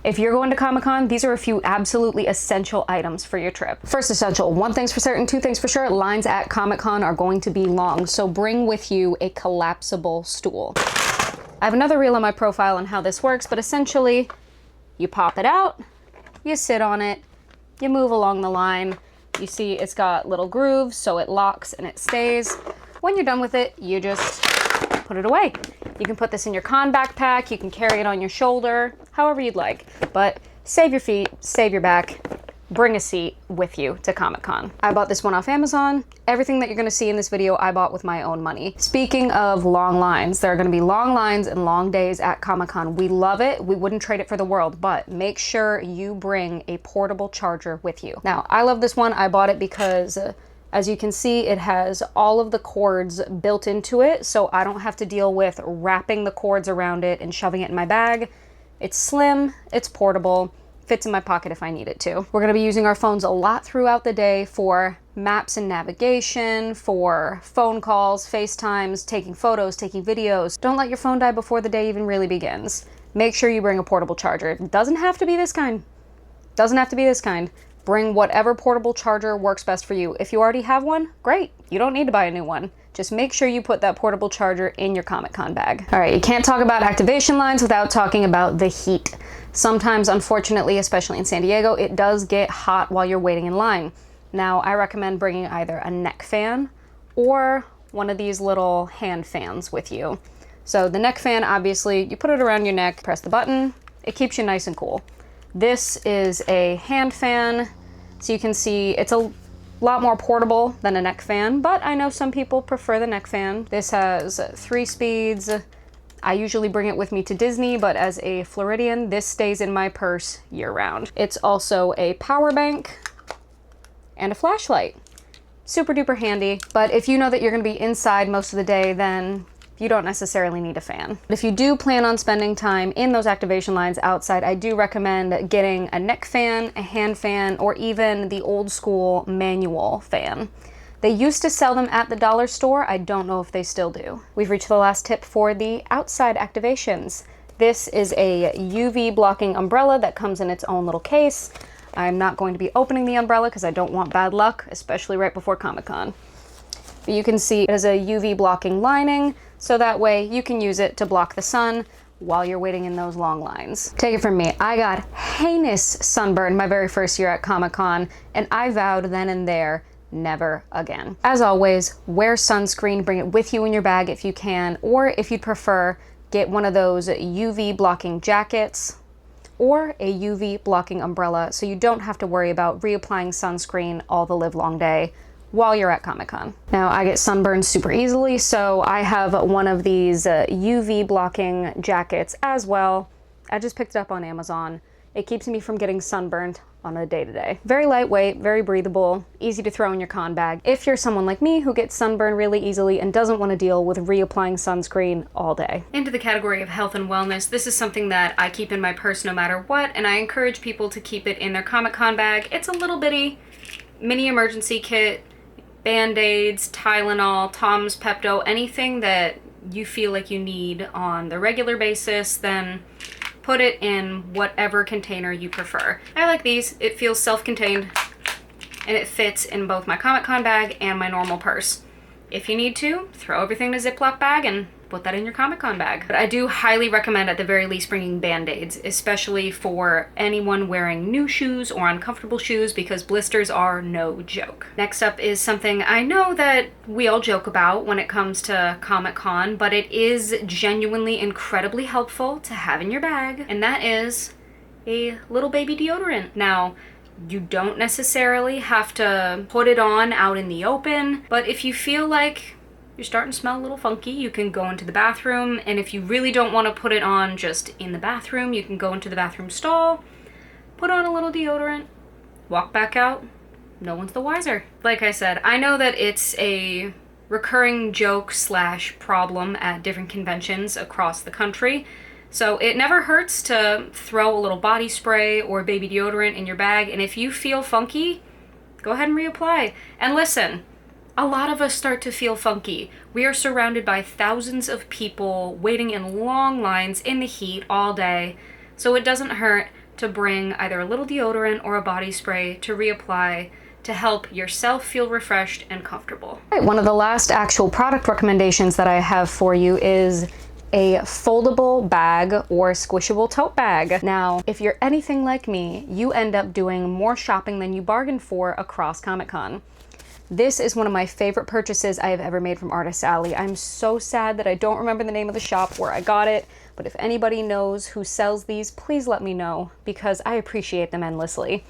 If you're going to Comic-Con, these are a few absolutely essential items for your trip. First essential, one thing's for certain, two things for sure, lines at Comic-Con are going to be long, so bring with you a collapsible stool. I have another reel on my profile on how this works, but essentially, you pop it out, you sit on it, you move along the line, you see it's got little grooves, so it locks and it stays. When you're done with it, you just put it away. You can put this in your con backpack, you can carry it on your shoulder, however you'd like. But save your feet, save your back, bring a seat with you to Comic-Con. I bought this one off Amazon. Everything that you're gonna see in this video, I bought with my own money. Speaking of long lines, there are gonna be long lines and long days at Comic-Con. We love it, we wouldn't trade it for the world, but make sure you bring a portable charger with you. Now, I love this one. I bought it because as you can see, it has all of the cords built into it, so I don't have to deal with wrapping the cords around it and shoving it in my bag. It's slim, it's portable, fits in my pocket if I need it to. We're gonna be using our phones a lot throughout the day for maps and navigation, for phone calls, FaceTimes, taking photos, taking videos. Don't let your phone die before the day even really begins. Make sure you bring a portable charger. It doesn't have to be this kind. Doesn't have to be this kind. Bring whatever portable charger works best for you. If you already have one, great. You don't need to buy a new one. Just make sure you put that portable charger in your Comic-Con bag. All right, you can't talk about activation lines without talking about the heat. Sometimes, unfortunately, especially in San Diego, it does get hot while you're waiting in line. Now, I recommend bringing either a neck fan or one of these little hand fans with you. So the neck fan, obviously, you put it around your neck, press the button, it keeps you nice and cool. This is a hand fan, so you can see it's a lot more portable than a neck fan, but I know some people prefer the neck fan. This has 3 speeds. I usually bring it with me to Disney, but as a Floridian, this stays in my purse year-round. It's also a power bank and a flashlight. Super duper handy, but if you know that you're gonna be inside most of the day, then you don't necessarily need a fan. But if you do plan on spending time in those activation lines outside, I do recommend getting a neck fan, a hand fan, or even the old school manual fan. They used to sell them at the dollar store. I don't know if they still do. We've reached the last tip for the outside activations. This is a UV blocking umbrella that comes in its own little case. I'm not going to be opening the umbrella because I don't want bad luck, especially right before Comic-Con. But you can see it has a UV blocking lining, so that way you can use it to block the sun while you're waiting in those long lines. Take it from me, I got heinous sunburn my very first year at Comic-Con, and I vowed then and there, never again. As always, wear sunscreen, bring it with you in your bag if you can, or if you'd prefer, get one of those UV blocking jackets or a UV blocking umbrella so you don't have to worry about reapplying sunscreen all the live long day while you're at Comic-Con. Now, I get sunburned super easily, so I have one of these UV blocking jackets as well. I just picked it up on Amazon. It keeps me from getting sunburned on a day-to-day. Very lightweight, very breathable, easy to throw in your con bag. If you're someone like me who gets sunburned really easily and doesn't want to deal with reapplying sunscreen all day. Into the category of health and wellness, this is something that I keep in my purse no matter what, and I encourage people to keep it in their Comic-Con bag. It's a little bitty mini emergency kit, Band-Aids, Tylenol, Tums, Pepto, anything that you feel like you need on the regular basis, then put it in whatever container you prefer. I like these. It feels self-contained and it fits in both my Comic-Con bag and my normal purse. If you need to, throw everything in a Ziploc bag and put that in your Comic-Con bag. But I do highly recommend at the very least bringing Band-Aids, especially for anyone wearing new shoes or uncomfortable shoes, because blisters are no joke. Next up is something I know that we all joke about when it comes to Comic-Con, but it is genuinely incredibly helpful to have in your bag, and that is a little baby deodorant. Now, you don't necessarily have to put it on out in the open, but if you feel like you're starting to smell a little funky, you can go into the bathroom, and if you really don't want to put it on just in the bathroom, you can go into the bathroom stall, put on a little deodorant, walk back out, no one's the wiser. Like I said, I know that it's a recurring joke / problem at different conventions across the country, so it never hurts to throw a little body spray or baby deodorant in your bag, and if you feel funky, go ahead and reapply. And listen, a lot of us start to feel funky. We are surrounded by thousands of people waiting in long lines in the heat all day, so it doesn't hurt to bring either a little deodorant or a body spray to reapply to help yourself feel refreshed and comfortable. All right, one of the last actual product recommendations that I have for you is a foldable bag or squishable tote bag. Now, if you're anything like me, you end up doing more shopping than you bargained for across Comic-Con. This is one of my favorite purchases I have ever made from Artist Alley. I'm so sad that I don't remember the name of the shop where I got it, but if anybody knows who sells these, please let me know because I appreciate them endlessly.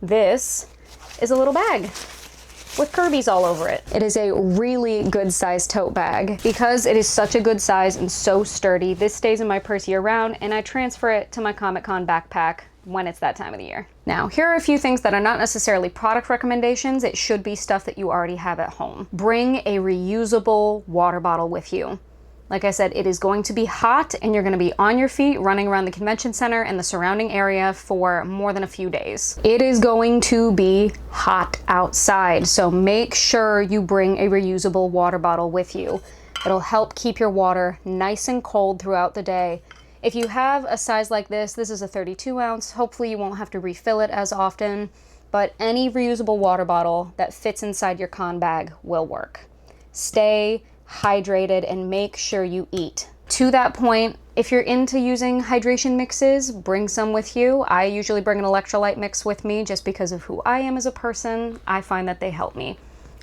This is a little bag with Kirby's all over it. It is a really good sized tote bag. Because it is such a good size and so sturdy, this stays in my purse year round and I transfer it to my Comic-Con backpack when it's that time of the year. Now, here are a few things that are not necessarily product recommendations. It should be stuff that you already have at home. Bring a reusable water bottle with you. Like I said, it is going to be hot and you're going to be on your feet running around the convention center and the surrounding area for more than a few days. It is going to be hot outside, so make sure you bring a reusable water bottle with you. It'll help keep your water nice and cold throughout the day. If you have a size like this is a 32 ounce. Hopefully you won't have to refill it as often, but any reusable water bottle that fits inside your con bag will work. Stay hydrated and make sure you eat. To that point, if you're into using hydration mixes, bring some with you. I usually bring an electrolyte mix with me just because of who I am as a person. I find that they help me.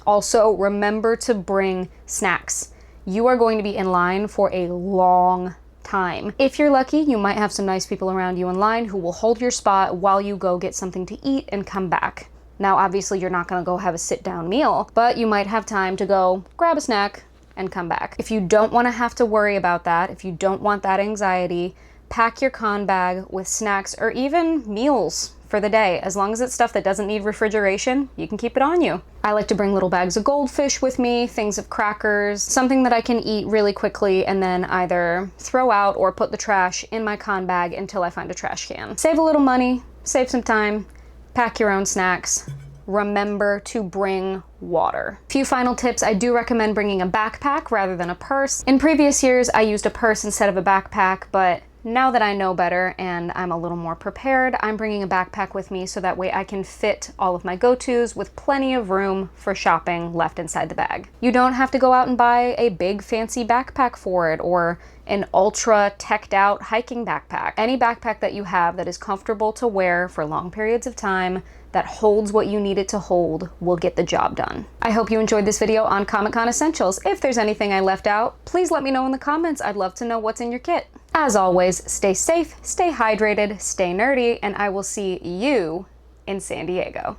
Also, remember to bring snacks. You are going to be in line for a long time. If you're lucky, you might have some nice people around you in line who will hold your spot while you go get something to eat and come back. Now, obviously, you're not going to go have a sit-down meal, but you might have time to go grab a snack and come back. If you don't want to have to worry about that, if you don't want that anxiety, pack your con bag with snacks or even meals for the day. As long as it's stuff that doesn't need refrigeration, you can keep it on you. I like to bring little bags of goldfish with me, things of crackers, something that I can eat really quickly and then either throw out or put the trash in my con bag until I find a trash can. Save a little money, save some time, pack your own snacks. Remember to bring water. Few final tips. I do recommend bringing a backpack rather than a purse. In previous years, I used a purse instead of a backpack, but now that I know better and I'm a little more prepared, I'm bringing a backpack with me so that way I can fit all of my go-tos with plenty of room for shopping left inside the bag. You don't have to go out and buy a big fancy backpack for it or an ultra teched out hiking backpack. Any backpack that you have that is comfortable to wear for long periods of time, that holds what you need it to hold, will get the job done. I hope you enjoyed this video on Comic-Con Essentials. If there's anything I left out, please let me know in the comments. I'd love to know what's in your kit. As always, stay safe, stay hydrated, stay nerdy, and I will see you in San Diego.